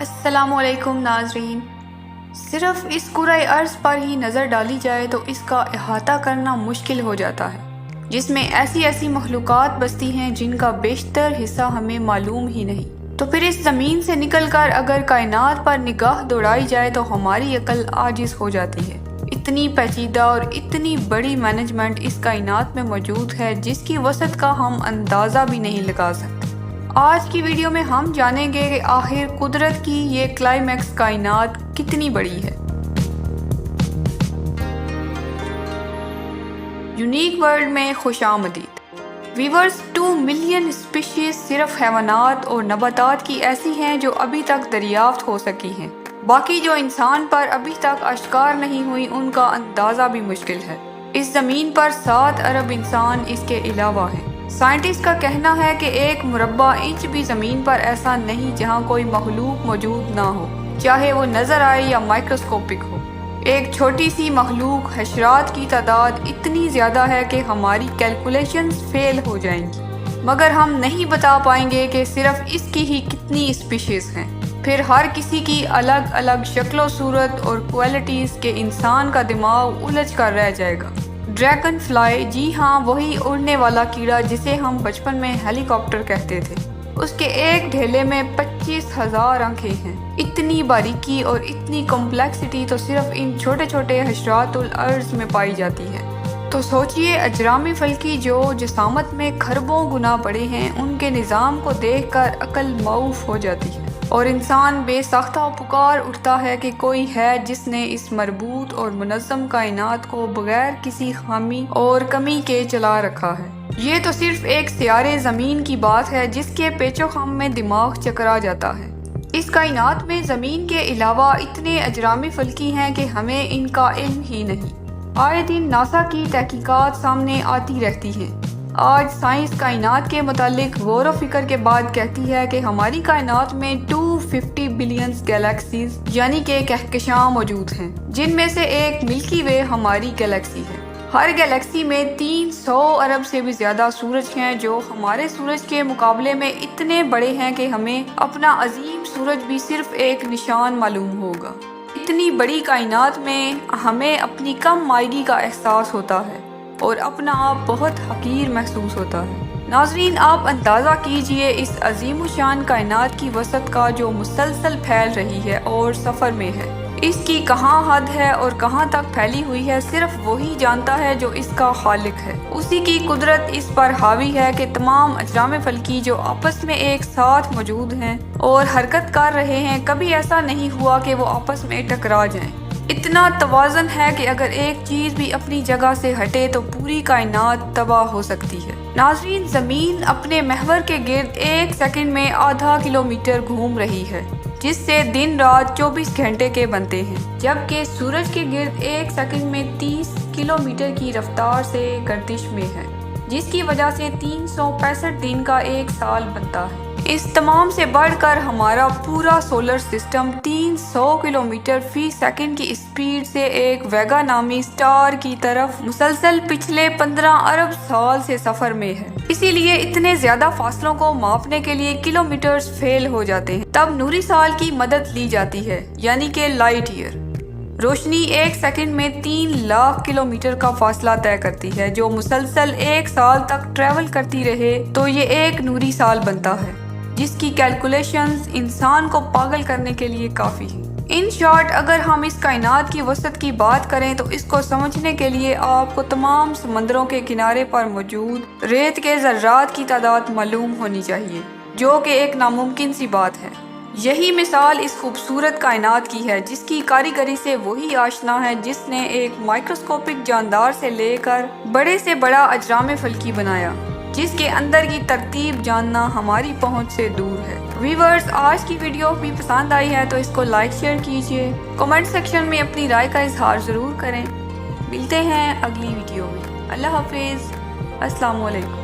السلام علیکم ناظرین، صرف اس کرۂ ارض پر ہی نظر ڈالی جائے تو اس کا احاطہ کرنا مشکل ہو جاتا ہے، جس میں ایسی مخلوقات بستی ہیں جن کا بیشتر حصہ ہمیں معلوم ہی نہیں۔ تو پھر اس زمین سے نکل کر اگر کائنات پر نگاہ دوڑائی جائے تو ہماری عقل عاجز ہو جاتی ہے۔ اتنی پیچیدہ اور اتنی بڑی مینجمنٹ اس کائنات میں موجود ہے جس کی وسعت کا ہم اندازہ بھی نہیں لگا سکتے۔ آج کی ویڈیو میں ہم جانیں گے کہ آخر قدرت کی یہ کلائمیکس کائنات کتنی بڑی ہے۔ یونیک ورلڈ میں خوش آمدید ویورز۔ 2 ملین اسپیشیز صرف حیوانات اور نباتات کی ایسی ہیں جو ابھی تک دریافت ہو سکی ہیں، باقی جو انسان پر ابھی تک آشکار نہیں ہوئی ان کا اندازہ بھی مشکل ہے۔ اس زمین پر 7 ارب انسان اس کے علاوہ ہیں۔ سائنٹسٹ کا کہنا ہے کہ 1 مربع انچ بھی زمین پر ایسا نہیں جہاں کوئی مخلوق موجود نہ ہو، چاہے وہ نظر آئے یا مائکروسکوپک ہو۔ ایک چھوٹی سی مخلوق حشرات کی تعداد اتنی زیادہ ہے کہ ہماری کیلکولیشنز فیل ہو جائیں گی، مگر ہم نہیں بتا پائیں گے کہ صرف اس کی ہی کتنی اسپیشیز ہیں۔ پھر ہر کسی کی الگ الگ شکل و صورت اور کوالٹیز کے انسان کا دماغ الجھ کر رہ جائے گا۔ ڈریگن فلائی، جی ہاں وہی اڑنے والا کیڑا جسے ہم بچپن میں ہیلی کاپٹر کہتے تھے، اس کے ایک ڈھیلے میں 25,000 آنکھیں ہیں۔ اتنی باریکی اور اتنی کمپلیکسٹی تو صرف ان چھوٹے چھوٹے حشرات الارض میں پائی جاتی ہے۔ تو سوچئے اجرام فلکی جو جسامت میں کھربوں گنا بڑے ہیں، ان کے نظام کو دیکھ کر عقل معوف ہو جاتی ہے اور انسان بے ساختہ پکار اٹھتا ہے کہ کوئی ہے جس نے اس مربوط اور منظم کائنات کو بغیر کسی خامی اور کمی کے چلا رکھا ہے۔ یہ تو صرف ایک سیارے زمین کی بات ہے جس کے پیچ و خم میں دماغ چکرا جاتا ہے۔ اس کائنات میں زمین کے علاوہ اتنے اجرام فلکی ہیں کہ ہمیں ان کا علم ہی نہیں۔ آئے دن ناسا کی تحقیقات سامنے آتی رہتی ہیں۔ آج سائنس کائنات کے متعلق غور و فکر کے بعد کہتی ہے کہ ہماری کائنات میں 250 بلین گیلیکسیز یعنی کہ کہکشاں موجود ہیں، جن میں سے ایک ملکی وے ہماری گیلیکسی ہے۔ ہر گیلیکسی میں 300 ارب سے بھی زیادہ سورج ہیں جو ہمارے سورج کے مقابلے میں اتنے بڑے ہیں کہ ہمیں اپنا عظیم سورج بھی صرف ایک نشان معلوم ہوگا۔ اتنی بڑی کائنات میں ہمیں اپنی کم مائگی کا احساس ہوتا ہے اور اپنا آپ بہت حقیر محسوس ہوتا ہے۔ ناظرین، آپ اندازہ کیجئے اس عظیم الشان کائنات کی وسعت کا جو مسلسل پھیل رہی ہے اور سفر میں ہے۔ اس کی کہاں حد ہے اور کہاں تک پھیلی ہوئی ہے صرف وہی جانتا ہے جو اس کا خالق ہے۔ اسی کی قدرت اس پر حاوی ہے کہ تمام اجرام فلکی جو آپس میں ایک ساتھ موجود ہیں اور حرکت کر رہے ہیں، کبھی ایسا نہیں ہوا کہ وہ آپس میں ٹکرا جائیں۔ اتنا توازن ہے کہ اگر ایک چیز بھی اپنی جگہ سے ہٹے تو پوری کائنات تباہ ہو سکتی ہے۔ ناظرین، زمین اپنے محور کے گرد 1 سیکنڈ میں آدھا کلومیٹر گھوم رہی ہے، جس سے دن رات 24 گھنٹے کے بنتے ہیں، جبکہ سورج کے گرد 1 سیکنڈ میں 30 کلومیٹر کی رفتار سے گردش میں ہے، جس کی وجہ سے 365 دن کا 1 سال بنتا ہے۔ اس تمام سے بڑھ کر ہمارا پورا سولر سسٹم 300 کلومیٹر فی سیکنڈ کی اسپیڈ سے ایک ویگا نامی سٹار کی طرف مسلسل پچھلے 15 ارب سال سے سفر میں ہے۔ اسی لیے اتنے زیادہ فاصلوں کو ماپنے کے لیے کلومیٹرز فیل ہو جاتے ہیں، تب نوری سال کی مدد لی جاتی ہے، یعنی کہ لائٹ ایئر۔ روشنی 1 سیکنڈ میں 3 لاکھ کلومیٹر کا فاصلہ طے کرتی ہے، جو مسلسل 1 سال تک ٹریول کرتی رہے تو یہ 1 نوری سال بنتا ہے، جس کی کیلکولیشنز انسان کو پاگل کرنے کے لیے کافی ہیں۔ ان شارٹ، اگر ہم اس کائنات کی وسعت کی بات کریں تو اس کو سمجھنے کے لیے آپ کو تمام سمندروں کے کنارے پر موجود ریت کے ذرات کی تعداد معلوم ہونی چاہیے، جو کہ ایک ناممکن سی بات ہے۔ یہی مثال اس خوبصورت کائنات کی ہے جس کی کاریگری سے وہی آشنا ہے جس نے ایک مائکروسکوپک جاندار سے لے کر بڑے سے بڑا اجرام فلکی بنایا، جس کے اندر کی ترتیب جاننا ہماری پہنچ سے دور ہے۔ ویورز، آج کی ویڈیو بھی پسند آئی ہے تو اس کو لائک شیئر کیجئے، کمنٹ سیکشن میں اپنی رائے کا اظہار ضرور کریں۔ ملتے ہیں اگلی ویڈیو میں۔ اللہ حافظ، السلام علیکم۔